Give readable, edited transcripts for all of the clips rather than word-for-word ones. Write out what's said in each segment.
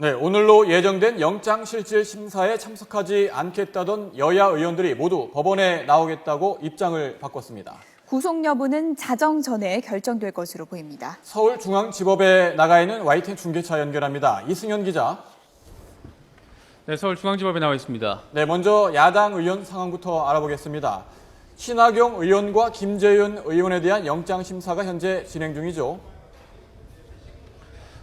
네, 오늘로 예정된 영장실질심사에 참석하지 않겠다던 여야 의원들이 모두 법원에 나오겠다고 입장을 바꿨습니다. 구속 여부는 자정 전에 결정될 것으로 보입니다. 서울중앙지법에 나가 있는 YTN 중계차 연결합니다. 이승현 기자. 네, 서울중앙지법에 나와 있습니다. 네, 먼저 야당 의원 상황부터 알아보겠습니다. 신학용 의원과 김재윤 의원에 대한 영장심사가 현재 진행 중이죠.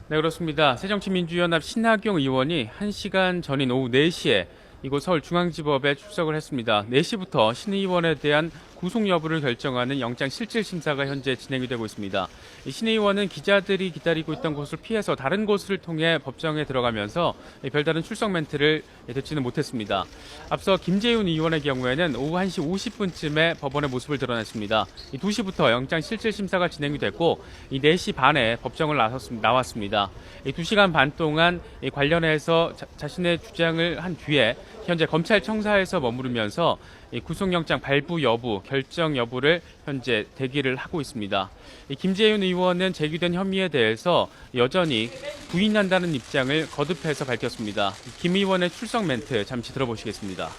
네, 그렇습니다. 새정치민주연합 신학용 의원이 1시간 전인 오후 4시에 이곳 서울중앙지법에 출석을 했습니다. 4시부터 신 의원에 대한 구속 여부를 결정하는 영장실질심사가 현재 진행이 되고 있습니다. 신 의원은 기자들이 기다리고 있던 곳을 피해서 다른 곳을 통해 법정에 들어가면서 별다른 출석 멘트를 듣지는 못했습니다. 앞서 김재윤 의원의 경우에는 오후 1시 50분쯤에 법원의 모습을 드러냈습니다. 2시부터 영장실질심사가 진행이 됐고 4시 반에 법정을 나왔습니다. 2시간 반 동안 관련해서 자신의 주장을 한 뒤에 현재 검찰청사에서 머무르면서 구속영장 발부 여부, 결정 여부를 현재 대기를 하고 있습니다. 김재윤 의원은 제기된 혐의에 대해서 여전히 부인한다는 입장을 거듭해서 밝혔습니다. 김 의원의 출석 멘트 잠시 들어보시겠습니다.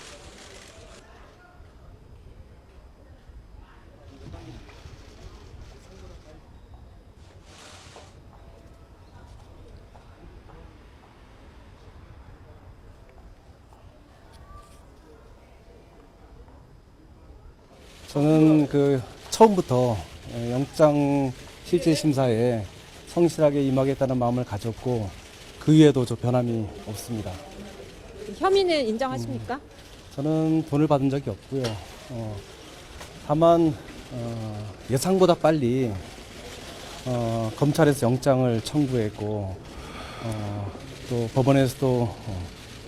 저는 처음부터 영장 실질 심사에 성실하게 임하겠다는 마음을 가졌고 그 이후에도 저 변함이 없습니다. 혐의는 인정하십니까? 저는 돈을 받은 적이 없고요. 다만 예상보다 빨리 검찰에서 영장을 청구했고 또 법원에서도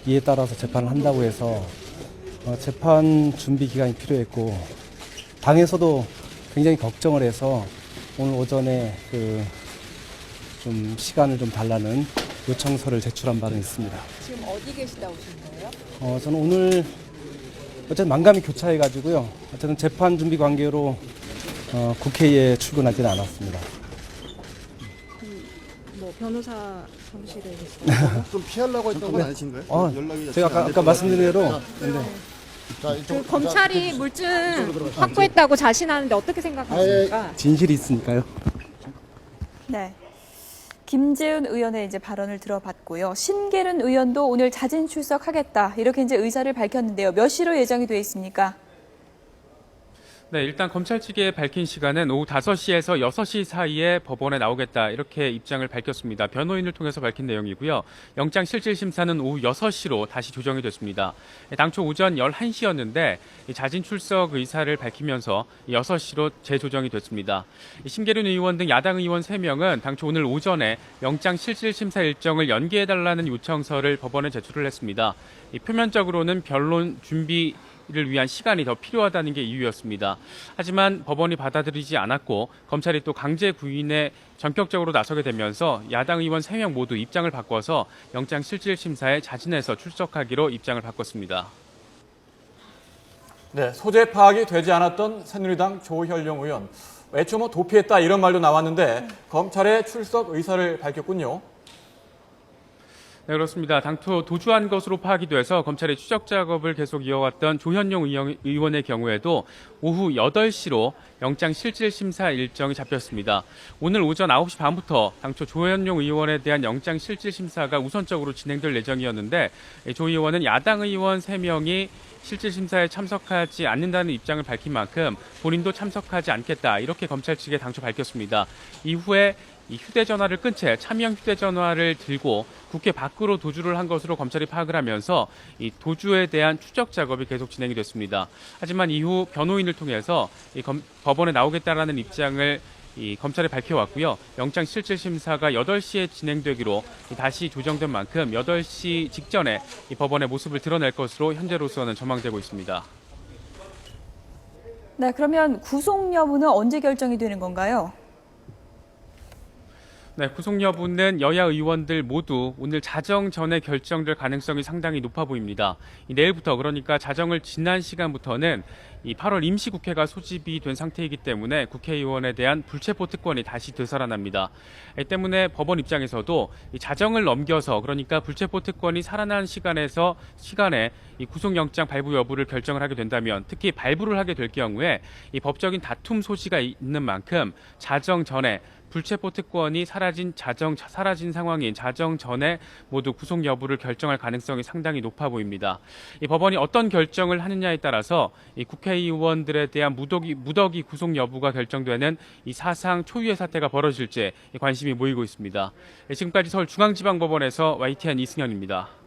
이에 따라서 재판을 한다고 해서 재판 준비 기간이 필요했고 당에서도 굉장히 걱정을 해서 오늘 오전에 좀 시간을 좀 달라는 요청서를 제출한 바는 있습니다. 지금 어디 계시다 오신 거예요? 저는 오늘 어쨌든 만감이 교차해가지고요. 어쨌든 재판 준비 관계로 국회에 출근하지는 않았습니다. 뭐 변호사 사무실에 계시다. 좀 피하려고 했던 건 아니신가요? 연락이 제가 아까 말씀드린 대로 그 검찰이 물증 확보했다고 자신하는데 어떻게 생각하십니까? 진실이 있으니까요. 네. 김재윤 의원의 이제 발언을 들어봤고요. 신계른 의원도 오늘 자진 출석하겠다 이렇게 이제 의사를 밝혔는데요. 몇 시로 예정이 되어 있습니까? 네, 일단 검찰 측에 밝힌 시간은 오후 5시에서 6시 사이에 법원에 나오겠다 이렇게 입장을 밝혔습니다. 변호인을 통해서 밝힌 내용이고요. 영장실질심사는 오후 6시로 다시 조정이 됐습니다. 당초 오전 11시였는데 자진 출석 의사를 밝히면서 6시로 재조정이 됐습니다. 신계륜 의원 등 야당 의원 3명은 당초 오늘 오전에 영장실질심사 일정을 연기해달라는 요청서를 법원에 제출을 했습니다. 표면적으로는 변론 준비 를 위한 시간이 더 필요하다는 게 이유였습니다. 하지만 법원이 받아들이지 않았고 검찰이 또 강제 구인에 전격적으로 나서게 되면서 야당 의원 3명 모두 입장을 바꿔서 영장실질심사에 자진해서 출석하기로 입장을 바꿨습니다. 네, 소재 파악이 되지 않았던 새누리당 조현룡 의원. 애초 도피했다 이런 말도 나왔는데 검찰의 출석 의사를 밝혔군요. 네, 그렇습니다. 당초 도주한 것으로 파악이 돼서 검찰의 추적 작업을 계속 이어왔던 조현룡 의원의 경우에도 오후 8시로 영장실질심사 일정이 잡혔습니다. 오늘 오전 9시 반부터 당초 조현룡 의원에 대한 영장실질심사가 우선적으로 진행될 예정이었는데 조 의원은 야당 의원 3명이 실질심사에 참석하지 않는다는 입장을 밝힌 만큼 본인도 참석하지 않겠다 이렇게 검찰 측에 당초 밝혔습니다. 이후에 이 휴대전화를 끈 채 차명 휴대전화를 들고 국회 밖으로 도주를 한 것으로 검찰이 파악을 하면서 이 도주에 대한 추적 작업이 계속 진행이 됐습니다. 하지만 이후 변호인을 통해서 법원에 나오겠다라는 입장을 검찰에 밝혀왔고요. 영장실질심사가 8시에 진행되기로 다시 조정된 만큼 8시 직전에 법원의 모습을 드러낼 것으로 현재로서는 전망되고 있습니다. 네, 그러면 구속 여부는 언제 결정이 되는 건가요? 네, 구속 여부는 여야 의원들 모두 오늘 자정 전에 결정될 가능성이 상당히 높아 보입니다. 내일부터 그러니까 자정을 지난 시간부터는 이 8월 임시국회가 소집이 된 상태이기 때문에 국회의원에 대한 불체포 특권이 다시 되살아납니다. 이 때문에 법원 입장에서도 이 자정을 넘겨서 그러니까 불체포 특권이 살아난 시간에 이 구속영장 발부 여부를 결정을 하게 된다면 특히 발부를 하게 될 경우에 이 법적인 다툼 소지가 있는 만큼 자정 전에 불체포 특권이 사라진 상황인 자정 전에 모두 구속 여부를 결정할 가능성이 상당히 높아 보입니다. 이 법원이 어떤 결정을 하느냐에 따라서 이 국회의원들에 대한 무더기 구속 여부가 결정되는 이 사상 초유의 사태가 벌어질지 관심이 모이고 있습니다. 지금까지 서울중앙지방법원에서 YTN 이승현입니다.